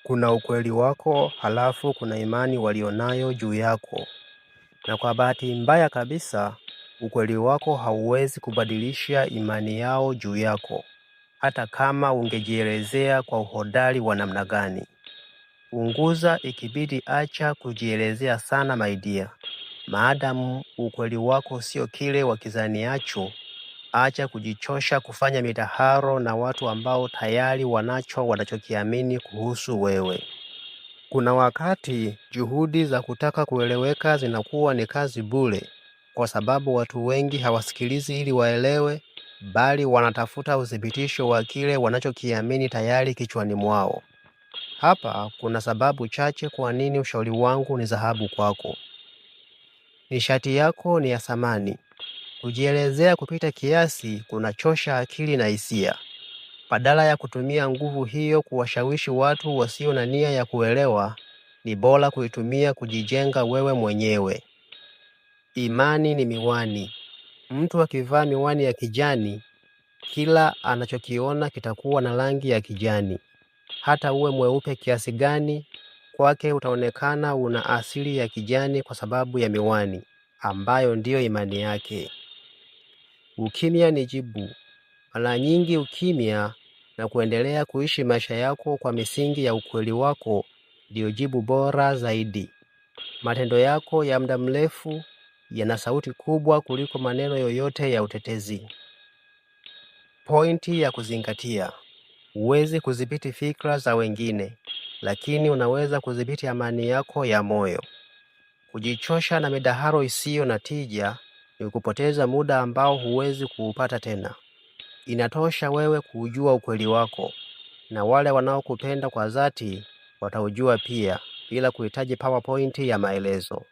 Kuna ukweli wako, halafu kuna imani walionayo juu yako. Na kwa bahati mbaya kabisa, ukweli wako hauwezi kubadilisha imani yao juu yako, hata kama ungejielezea kwa uhodari wa namna gani. Punguza, ikibidi acha kujielezea sana my dear. Maadamu ukweli wako sio kile wakizaniacho, acha kujichosha kufanya midaharo na watu ambao tayari wanacho wanachokiamini kuhusu wewe. Kuna wakati juhudi za kutaka kueleweka zinakuwa ni kazi bure, kwa sababu watu wengi hawasikilizi ili waelewe, bali wanatafuta uthibitisho wa kile wanachokiamini tayari kichwani mwao. Hapa kuna sababu chache kwa nini ushauri wangu ni dhahabu kwako. Nishati yako ni ya thamani. Kujielezea kupita kiasi kunachosha akili na hisia. Badala ya kutumia nguvu hiyo kuwashawishi watu wasio na nia ya kuelewa, ni bora kuitumia kujijenga wewe mwenyewe. Imani ni miwani. Mtu akivaa miwani ya kijani, kila anachokiona kitakuwa na rangi ya kijani. Hata uwe mweupe kiasi gani, kwake utaonekana una asili ya kijani kwa sababu ya miwani, ambayo ndiyo imani yake. Ukimya ni jibu. Mara nyingi ukimya na kuendelea kuishi maisha yako kwa misingi ya ukweli wako ndio jibu bora zaidi. Matendo yako ya muda mrefu yana sauti kubwa kuliko maneno yoyote ya utetezi. Pointi ya kuzingatia. Huwezi kudhibiti fikra za wengine, lakini unaweza kudhibiti amani yako ya moyo. Kujichosha na midaharo isiyo na tija ni kupoteza muda ambao huwezi kuupata tena. Inatosha wewe kujua ukweli wako, na wale wanaokupenda kwa dhati wataujua pia, bila kuhitaji PowerPoint ya maelezo.